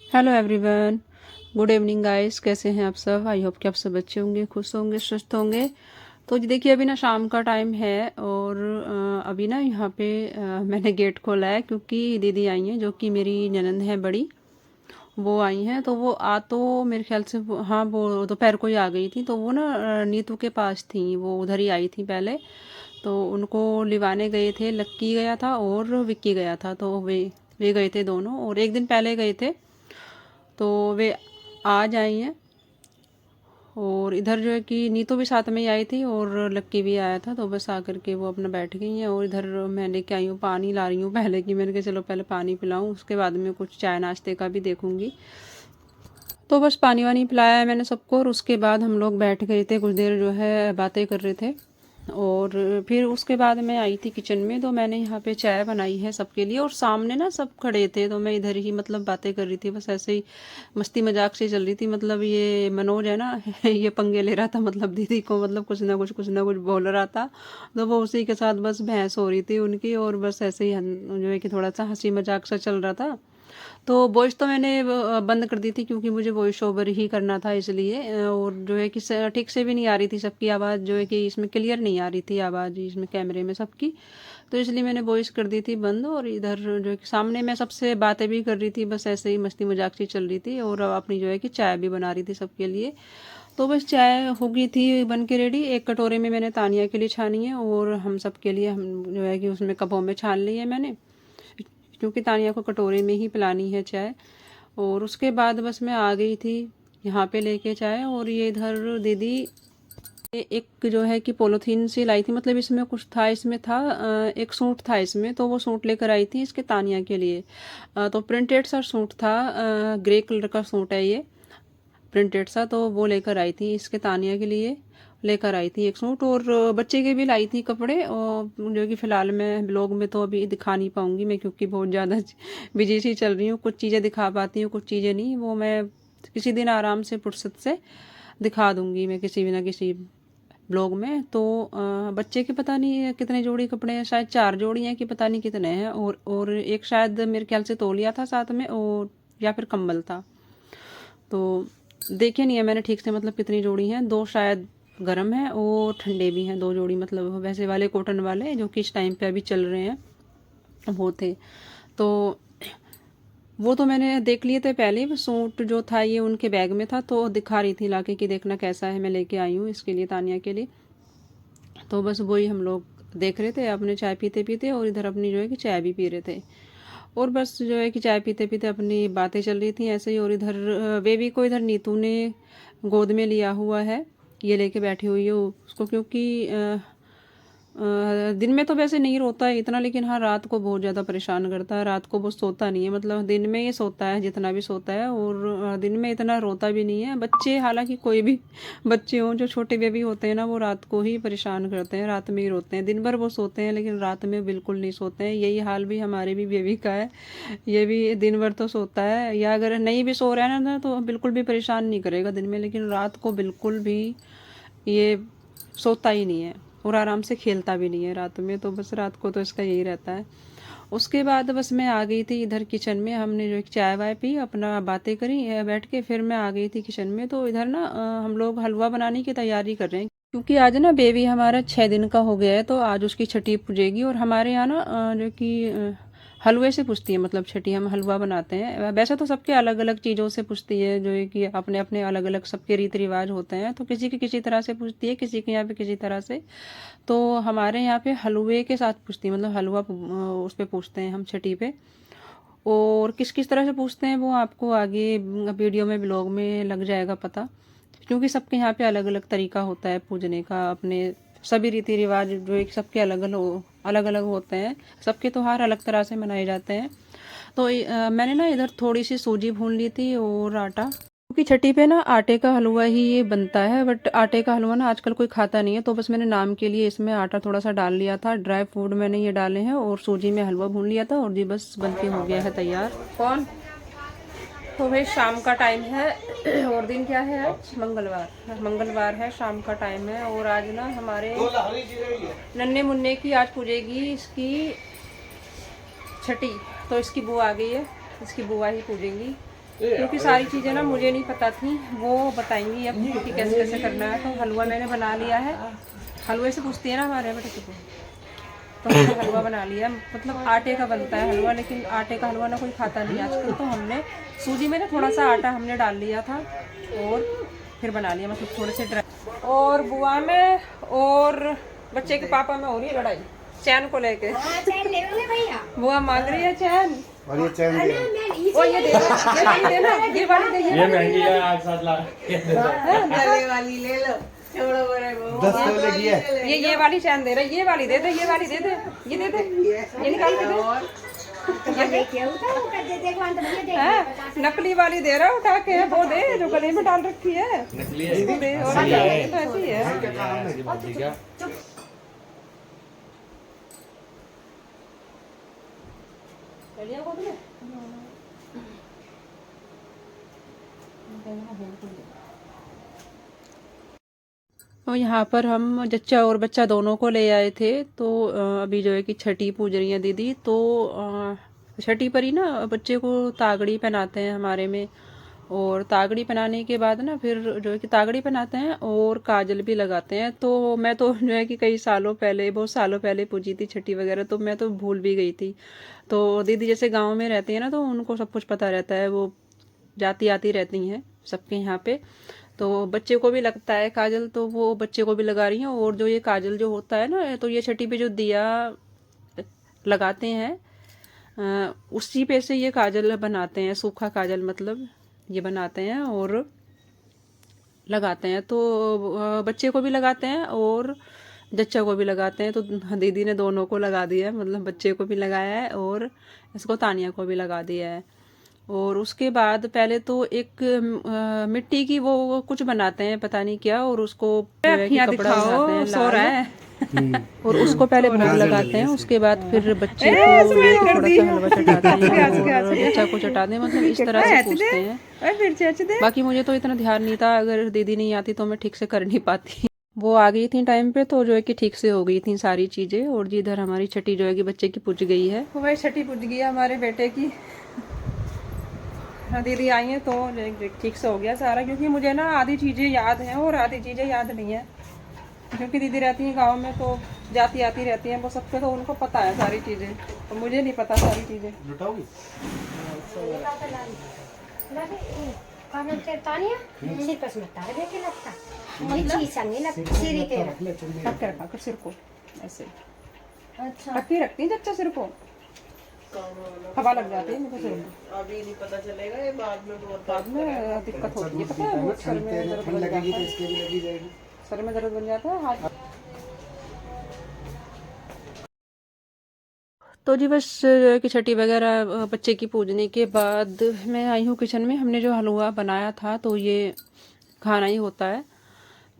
Hello everyone, good evening guys. कैसे हैं आप सब? आई होप कि आप सब अच्छे होंगे, खुश होंगे, स्वस्थ होंगे। तो जी देखिए, अभी ना शाम का टाइम है और अभी ना यहाँ पे मैंने गेट खोला है क्योंकि दीदी आई हैं जो कि मेरी ननंद है बड़ी। वो आई हैं तो वो आ तो मेरे ख्याल से हाँ, वो दोपहर को ही आ गई थी। तो वो ना नीतू के पास थी, वो उधर ही आई थी पहले। तो उनको लिवाने गए थे, लक्की गया था और विक्की गया था। तो वे गए थे दोनों, और एक दिन पहले गए थे। तो वे आज आई हैं। और इधर जो है कि नीतू भी साथ में ही आई थी और लक्की भी आया था। तो बस आकर के वो अपना बैठ गई हैं। और इधर मैं लेके आई हूँ, पानी ला रही हूँ पहले कि मैंने कहा चलो पहले पानी पिलाऊँ, उसके बाद में कुछ चाय नाश्ते का भी देखूँगी। तो बस पानी वानी पिलाया है मैंने सबको, और उसके बाद हम लोग बैठ गए थे, कुछ देर जो है बातें कर रहे थे। और फिर उसके बाद मैं आई थी किचन में, तो मैंने यहाँ पे चाय बनाई है सबके लिए। और सामने ना सब खड़े थे, तो मैं इधर ही मतलब बातें कर रही थी, बस ऐसे ही मस्ती मजाक से चल रही थी। मतलब ये मनोज है ना ये पंगे ले रहा था, मतलब दीदी को, मतलब कुछ ना कुछ बोल रहा था। तो वो उसी के साथ बस बहस हो रही थी उनकी, और बस ऐसे ही जो है कि थोड़ा सा हंसी मजाक सा चल रहा था। तो वॉइस तो मैंने बंद कर दी थी क्योंकि मुझे वॉइस ओवर ही करना था इसलिए। और जो है कि ठीक से भी नहीं आ रही थी सबकी आवाज़, जो है कि इसमें क्लियर नहीं आ रही थी आवाज़ इसमें कैमरे में सबकी। तो इसलिए मैंने वॉइस कर दी थी बंद। और इधर जो है कि सामने मैं सबसे बातें भी कर रही थी, बस ऐसे ही मस्ती मजाक सी चल रही थी। और अपनी जो है कि चाय भी बना रही थी सबके लिए। तो बस चाय हो गई थी बन के रेडी। एक कटोरे में मैंने तानिया के लिए छानी है, और हम सब के लिए हम जो है कि उसमें कपों में छान ली है मैंने, क्योंकि तानिया को कटोरे में ही पिलानी है चाय। और उसके बाद बस मैं आ गई थी यहाँ पे लेके चाय। और ये इधर दीदी एक जो है कि पॉलीथीन सी लाई थी, मतलब इसमें कुछ था, इसमें था एक सूट था इसमें। तो वो सूट लेकर आई थी इसके तानिया के लिए। तो प्रिंटेड सा सूट था, ग्रे कलर का सूट है ये, प्रिंटेड सा। तो वो लेकर आई थी इसके तानिया के लिए, लेकर आई थी एक सूट। और बच्चे के भी लाई थी कपड़े, और जो कि फ़िलहाल मैं ब्लॉग में तो अभी दिखा नहीं पाऊँगी मैं, क्योंकि बहुत ज़्यादा बिजी सी चल रही हूँ। कुछ चीज़ें दिखा पाती हूँ, कुछ चीज़ें नहीं। वो मैं किसी दिन आराम से फुर्सत से दिखा दूँगी मैं किसी भी ना किसी ब्लॉग में। तो बच्चे के पता नहीं कितने जोड़ी कपड़े हैं, शायद 4 जोड़ी हैं कि पता नहीं कितने हैं। और एक शायद मेरे ख्याल से तौलिया था साथ में, और या फिर कंबल था। तो देखे नहीं है मैंने ठीक से, मतलब कितनी जोड़ी हैं। 2 शायद गर्म है और ठंडे भी हैं, 2 जोड़ी, मतलब वैसे वाले कॉटन वाले जो कि इस टाइम पे अभी चल रहे हैं वो थे। तो वो तो मैंने देख लिए थे पहले ही। सूट जो था ये उनके बैग में था, तो दिखा रही थी लाके कि देखना कैसा है, मैं लेके आई हूँ इसके लिए, तानिया के लिए। तो बस वही हम लोग देख रहे थे अपने चाय पीते पीते, और इधर अपनी जो है कि चाय भी पी रहे थे। और बस जो है कि चाय पीते पीते अपनी बातें चल रही थी ऐसे ही। और इधर बेबी को इधर नीतू ने गोद में लिया हुआ है, ये लेके बैठी हुई है उसको, क्योंकि दिन में तो वैसे नहीं रोता है इतना, लेकिन हाँ रात को बहुत ज़्यादा परेशान करता है। रात को वो सोता नहीं है, मतलब दिन में ये सोता है जितना भी सोता है, और दिन में इतना रोता भी नहीं है। बच्चे, हालांकि कोई भी बच्चे हों, जो छोटे बेबी होते हैं ना, वो रात को ही परेशान करते हैं, रात में ही रोते हैं। दिन भर वो सोते हैं लेकिन रात में बिल्कुल नहीं सोते हैं। यही हाल भी हमारे भी बेबी का है, ये भी दिन भर तो सोता है, या अगर नहीं भी सो रहा है ना तो बिल्कुल भी परेशान नहीं करेगा दिन में, लेकिन रात को बिल्कुल भी ये सोता ही नहीं है। और आराम से खेलता भी नहीं है रात में। तो बस रात को तो इसका यही रहता है। उसके बाद बस मैं आ गई थी इधर किचन में, हमने जो चाय वाय पी, अपना बातें करी बैठ के, फिर मैं आ गई थी किचन में। तो इधर ना हम लोग हलवा बनाने की तैयारी कर रहे हैं, क्योंकि आज ना बेबी हमारा 6 दिन का हो गया है, तो आज उसकी छठी पूजेगी। और हमारे यहाँ ना जो कि हलवे से पूछती है, मतलब छठी हम हलवा बनाते हैं। वैसे तो सबके अलग अलग चीज़ों से पूछती है, जो है कि अपने अपने अलग अलग सबके रीति रिवाज होते हैं। तो किसी की किसी तरह से पूछती है, किसी के यहाँ पे किसी तरह से। तो हमारे यहाँ पे हलवे के साथ पूछती है, मतलब हलवा उस पे पूछते हैं हम छठी पे। और किस किस तरह से पूछते हैं वो आपको आगे वीडियो में ब्लॉग में लग जाएगा पता, क्योंकि सबके यहाँ पे अलग अलग तरीका होता है पूजने का। अपने सभी रीति रिवाज जो एक सबके अलग अलग होते हैं, सबके त्योहार अलग तरह से मनाए जाते हैं। तो मैंने ना इधर थोड़ी सी सूजी भून ली थी और आटा, क्योंकि छठी पे ना आटे का हलवा ही ये बनता है। बट आटे का हलवा ना आजकल कोई खाता नहीं है, तो बस मैंने नाम के लिए इसमें आटा थोड़ा सा डाल लिया था। ड्राई फ्रूट मैंने ये डाले हैं, और सूजी में हलवा भून लिया था, और जी बस बन के हो गया है तैयार। कौन? तो भाई शाम का टाइम है और दिन क्या है आज? मंगलवार। मंगलवार है, शाम का टाइम है। और आज ना हमारे नन्हे मुन्ने की आज पूजेगी इसकी छठी। तो इसकी बुआ आ गई है, इसकी बुआ ही पूजेंगी। क्योंकि सारी चीज़ें ना मुझे नहीं पता थी, वो बताएंगी अब कि कैसे कैसे करना है। तो हलवा मैंने बना लिया है। हलवे से पूछती है ना हमारे बेटे को, तो हमने हलवा बना लिया। मतलब आटे का बनता है हलवा, लेकिन आटे का हलवा ना कोई खाता नहीं आजकल, तो हमने सूजी में ना थोड़ा सा आटा हमने डाल लिया था और फिर बना लिया, मतलब थोड़े से ड्राई। और बुआ में और बच्चे के पापा में हो रही है लड़ाई चैन को लेके। बुआ मांग रही है चैन, और ये चैन और ये दे दो, ये वाली देना, ये वाली दे, ये महंगी है 8-7 लाख। गले वाली ले लो, छोड़ो बड़े बहू। 10 तोले की है। ये वाली चैन दे रहा है, ये वाली दे दे, ये वाली दे दे, ये दे दे, ये निकाल के दे। नकली वाली दे रहा उठा के, वो दे जो गले में डाल रखी है, नकली है। वो दे। और ये तो ऐसी है। क्या और यहाँ पर हम जच्चा और बच्चा दोनों को ले आए थे। तो अभी जो है कि छठी पूज रही है दीदी। तो छठी पर ही ना बच्चे को तागड़ी पहनाते हैं हमारे में, और तागड़ी पहनाने के बाद ना फिर जो है कि तागड़ी पहनाते हैं और काजल भी लगाते हैं। तो मैं तो जो है कि कई सालों पहले, बहुत सालों पहले पूजी थी छठी वगैरह, तो मैं तो भूल भी गई थी। तो दीदी जैसे गांव में रहती है ना, तो उनको सब कुछ पता रहता है, वो जाती आती रहती हैं सबके यहाँ पे। तो बच्चे को भी लगता है काजल, तो वो बच्चे को भी लगा रही हैं। और जो ये काजल जो होता है ना, तो ये छठी पे जो दिया लगाते हैं उसी पे से ये काजल बनाते हैं, सूखा काजल मतलब ये बनाते हैं और लगाते हैं। तो बच्चे को भी लगाते हैं और जच्चा को भी लगाते हैं। तो दीदी ने दोनों को लगा दिया है, मतलब बच्चे को भी लगाया है और इसको तानिया को भी लगा दिया है। और उसके बाद पहले तो एक मिट्टी की वो कुछ बनाते हैं, पता नहीं क्या, और उसको कपड़ा बनाते हैं, सो रहा है और उसको पहले भोग लगाते हैं। उसके बाद फिर बच्चे को थोड़ा सा हलवा चटाते हैं और बच्चा को चटाते हैं, मतलब इस तरह से पूछते हैं। बाकी मुझे तो इतना ध्यान नहीं था, अगर दीदी नहीं आती तो मैं ठीक से कर नहीं पाती। वो आ गई थी टाइम पे, तो जो है कि ठीक से हो गई थी सारी चीज़ें। और जी इधर हमारी छठी जो है कि बच्चे की पूज गई है। वो भाई छठी पूज गई है हमारे बेटे की। दीदी आई है तो ठीक से हो गया सारा, क्योंकि मुझे ना आधी चीज़ें याद हैं और आधी चीज़ें याद नहीं है, क्योंकि दीदी रहती हैं गांव में, तो जाती आती रहती हैं वो सबके, तो उनको पता है सारी चीज़ें, तो मुझे नहीं पता सारी चीज़ें। सिर को ऐसे रखती है जच्चा सिर को, हवा लग जाती है मुझे सिर में। अभी नहीं पता चलेगा, ये बाद में दिक्कत होती है, पता है, बहुत सर में दर्द बन जाता है, सर में दर्द बन जाता है हाथ। तो जी बस कि छठी वगैरह बच्चे की पूजने के बाद मैं आई हूँ किचन में। हमने जो हलवा बनाया था तो ये खाना ही होता है,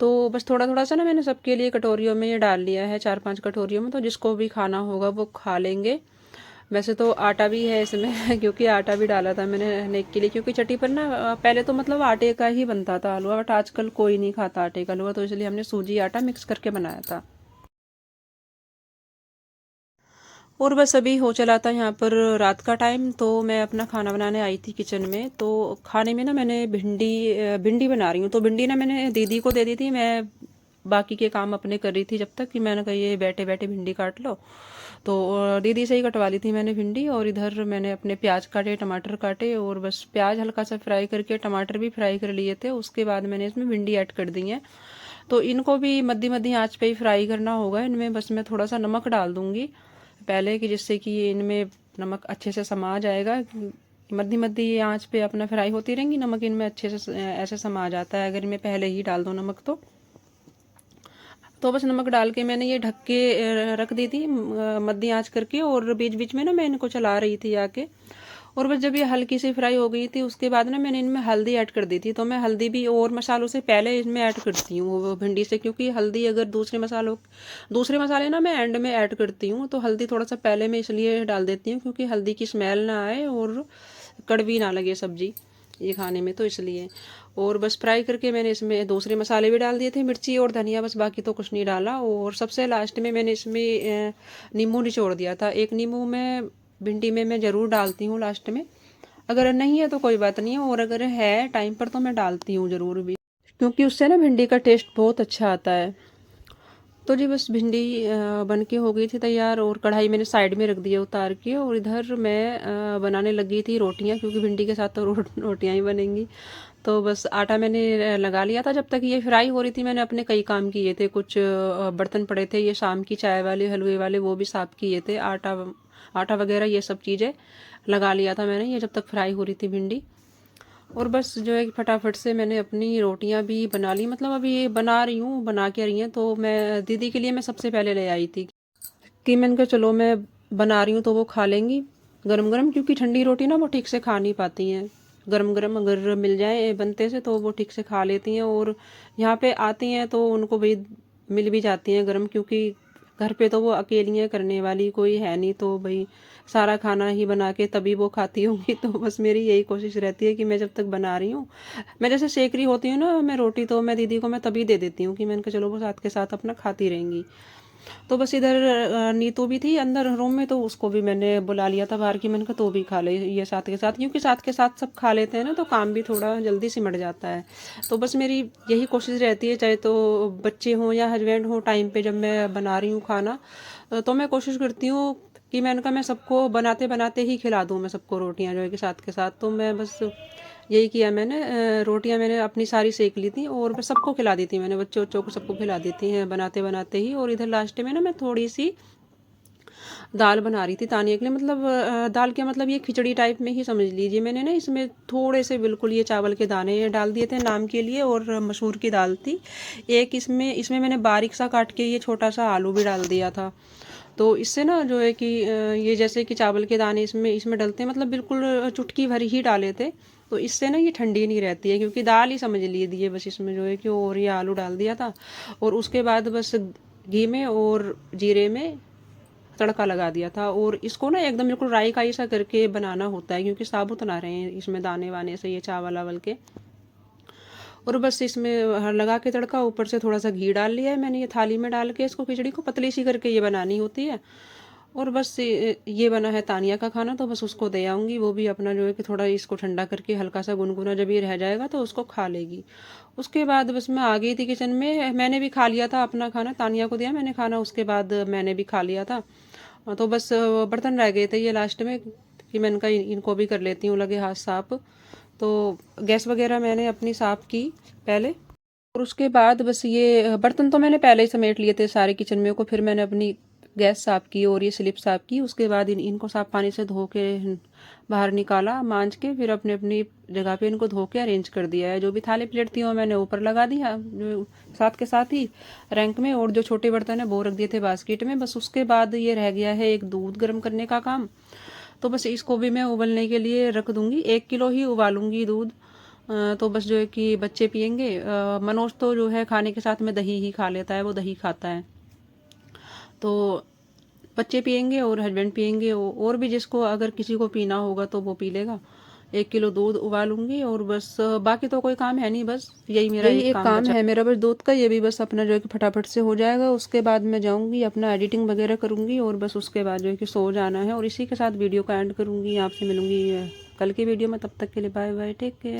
तो बस थोड़ा थोड़ा सा ना मैंने सबके लिए कटोरियों में ये डाल लिया है, 4-5 कटोरियों में, तो जिसको भी खाना होगा वो खा लेंगे। वैसे तो आटा भी है इसमें क्योंकि आटा भी डाला था मैंने नेक के लिए, क्योंकि छठी पर ना पहले तो मतलब आटे का ही बनता था हलवा, बट आजकल कोई नहीं खाता आटे का हलवा, तो इसलिए हमने सूजी आटा मिक्स करके बनाया था। और बस अभी हो चला था यहाँ पर रात का टाइम, तो मैं अपना खाना बनाने आई थी किचन में। तो खाने में ना मैंने भिंडी बना रही हूँ। तो भिंडी ना मैंने दीदी को दे दी थी, मैं बाकी के काम अपने कर रही थी जब तक, कि मैंने कहा ये बैठे बैठे भिंडी काट लो। तो दीदी से ही कटवा ली थी मैंने भिंडी, और इधर मैंने अपने प्याज काटे, टमाटर काटे, और बस प्याज हल्का सा फ्राई करके टमाटर भी फ्राई कर लिए थे। उसके बाद मैंने इसमें भिंडी ऐड कर दी है। तो इनको भी मध्य मध्य आँच पे ही फ्राई करना होगा। इनमें बस मैं थोड़ा सा नमक डाल दूँगी पहले, कि जिससे कि इनमें नमक अच्छे से समा जाएगा। मध्य मध्य आँच पे अपना फ्राई होती रहेंगी, नमक इनमें अच्छे से ऐसे समा जाता है अगर इनमें पहले ही डाल दो नमक तो बस नमक डाल के मैंने ये ढक के रख दी थी मध्य आँच करके, और बीच बीच में ना मैं इनको चला रही थी आके। और बस जब ये हल्की सी फ्राई हो गई थी उसके बाद ना मैंने इनमें हल्दी ऐड कर दी थी। तो मैं हल्दी भी और मसालों से पहले इसमें ऐड करती हूँ वो भिंडी से, क्योंकि हल्दी अगर दूसरे मसाले ना मैं एंड में ऐड करती हूँ, तो हल्दी थोड़ा सा पहले मैं इसलिए डाल देती हूँ क्योंकि हल्दी की स्मेल ना आए और कड़वी ना लगे सब्जी ये खाने में, तो इसलिए। और बस फ्राई करके मैंने इसमें दूसरे मसाले भी डाल दिए थे, मिर्ची और धनिया, बस बाकी तो कुछ नहीं डाला। और सबसे लास्ट में मैंने इसमें नींबू निचोड़ दिया था। एक नींबू मैं भिंडी में मैं ज़रूर डालती हूँ लास्ट में, अगर नहीं है तो कोई बात नहीं है, और अगर है टाइम पर तो मैं डालती हूँ ज़रूर भी, क्योंकि उससे ना भिंडी का टेस्ट बहुत अच्छा आता है। तो जी बस भिंडी बन के हो गई थी तैयार, और कढ़ाई मैंने साइड में रख दिया उतार के, और इधर मैं बनाने लगी थी रोटियां, क्योंकि भिंडी के साथ तो रोटियां ही बनेंगी। तो बस आटा मैंने लगा लिया था। जब तक ये फ्राई हो रही थी मैंने अपने कई काम किए थे, कुछ बर्तन पड़े थे ये शाम की चाय वाले हलवे वाले, वो भी साफ़ किए थे। आटा आटा वगैरह ये सब चीज़ें लगा लिया था मैंने, ये जब तक फ्राई हो रही थी भिंडी। और बस जो है फटाफट से मैंने अपनी रोटियां भी बना ली, मतलब अभी ये बना रही हूँ, बना के रही हैं। तो मैं दीदी के लिए मैं सबसे पहले ले आई थी कि मैंने कहा चलो मैं बना रही हूँ तो वो खा लेंगी गरम गरम, क्योंकि ठंडी रोटी ना वो ठीक से खा नहीं पाती हैं। गरम गरम अगर मिल जाए बनते से तो वो ठीक से खा लेती हैं, और यहाँ पे आती हैं तो उनको भाई मिल भी जाती हैं गरम, क्योंकि घर पे तो वो अकेली हैं, करने वाली कोई है नहीं, तो भाई सारा खाना ही बना के तभी वो खाती होंगी। तो बस मेरी यही कोशिश रहती है कि मैं जब तक बना रही हूँ, मैं जैसे सेक रही होती हूँ ना मैं रोटी, तो मैं दीदी को मैं तभी दे देती हूँ कि मैंने कहा चलो वो साथ के साथ अपना खाती रहेंगी। तो बस इधर नीतू भी थी अंदर रूम में, तो उसको भी मैंने बुला लिया था बाहर की, मैंने कहा तो भी खा ले ये साथ के साथ, क्योंकि साथ के साथ सब खा लेते हैं ना तो काम भी थोड़ा जल्दी सिमट जाता है। तो बस मेरी यही कोशिश रहती है, चाहे तो बच्चे हों या हस्बैंड हो, टाइम पे जब मैं बना रही हूँ खाना तो मैं कोशिश करती हूँ कि मैंने कहा मैं सबको बनाते बनाते ही खिला दूँ, मैं सबको रोटियाँ जो है कि साथ के साथ। तो मैं बस यही किया मैंने, रोटियां मैंने अपनी सारी सेक ली थी और मैं सबको खिला दी थी, मैंने बच्चों बच्चों को सबको खिला दी थी बनाते बनाते ही। और इधर लास्ट में ना मैं थोड़ी सी दाल बना रही थी तानिया के लिए, मतलब दाल के मतलब ये खिचड़ी टाइप में ही समझ लीजिए। मैंने ना इसमें थोड़े से बिल्कुल ये चावल के दाने डाल दिए थे नाम के लिए, और मसूर की दाल थी एक, इसमें इसमें मैंने बारीक सा काट के ये छोटा सा आलू भी डाल दिया था। तो इससे ना जो है कि ये जैसे कि चावल के दाने इसमें इसमें डलते हैं, मतलब बिल्कुल चुटकी भर ही डाले थे, तो इससे ना ये ठंडी नहीं रहती है, क्योंकि दाल ही समझ लीजिए बस इसमें जो है कि, और ये आलू डाल दिया था। और उसके बाद बस घी में और जीरे में तड़का लगा दिया था, और इसको ना एकदम बिल्कुल राई का सा करके बनाना होता है, क्योंकि साबुत ना रहे इसमें दाने वाने से ये चावल वावल के। और बस इसमें लगा के तड़का, ऊपर से थोड़ा सा घी डाल लिया है मैंने, ये थाली में डाल के इसको खिचड़ी को पतली सी करके ये बनानी होती है। और बस ये बना है तानिया का खाना, तो बस उसको दे आऊँगी, वो भी अपना जो है कि थोड़ा इसको ठंडा करके हल्का सा गुनगुना जब ये रह जाएगा तो उसको खा लेगी। उसके बाद बस मैं आ गई थी किचन में, मैंने भी खा लिया था अपना खाना, तानिया को दिया मैंने खाना, उसके बाद मैंने भी खा लिया था। तो बस बर्तन रह गए थे ये लास्ट में कि मैंने कहा इनको भी कर लेती हूँ लगे हाथ साफ। तो गैस वगैरह मैंने अपनी साफ़ की पहले, और उसके बाद बस ये बर्तन तो मैंने पहले ही समेट लिए थे सारे किचन में को, फिर मैंने अपनी गैस साफ़ की और ये स्लिप साफ़ की। उसके बाद इनको साफ़ पानी से धो के बाहर निकाला मांज के, फिर अपने अपनी जगह पे इनको धो के अरेंज कर दिया है। जो भी थाली प्लेट थी वो मैंने ऊपर लगा दिया जो साथ के साथ ही रैंक में, और जो छोटे बर्तन है वो रख दिए थे बास्केट में। बस उसके बाद ये रह गया है एक दूध गर्म करने का काम, तो बस इसको भी मैं उबलने के लिए रख दूंगी। 1 किलो ही उबालूंगी दूध। तो बस जो है कि बच्चे पियेंगे। मनोज तो जो है खाने के साथ में दही ही खा लेता है, वो दही खाता है, तो बच्चे पियेंगे और हस्बैंड पियेंगे, और भी जिसको अगर किसी को पीना होगा तो वो पी लेगा। 1 किलो दूध उबालूंगी, और बस बाकी तो कोई काम है नहीं, बस यही मेरा एक काम है मेरा बस दूध का, ये भी बस अपना जो है कि फटाफट से हो जाएगा। उसके बाद मैं जाऊंगी अपना एडिटिंग वगैरह करूंगी, और बस उसके बाद जो है कि सो जाना है। और इसी के साथ वीडियो का एंड करूंगी, आपसे मिलूंगी कल की वीडियो में। तब तक के लिए बाय बाय, टेक केयर।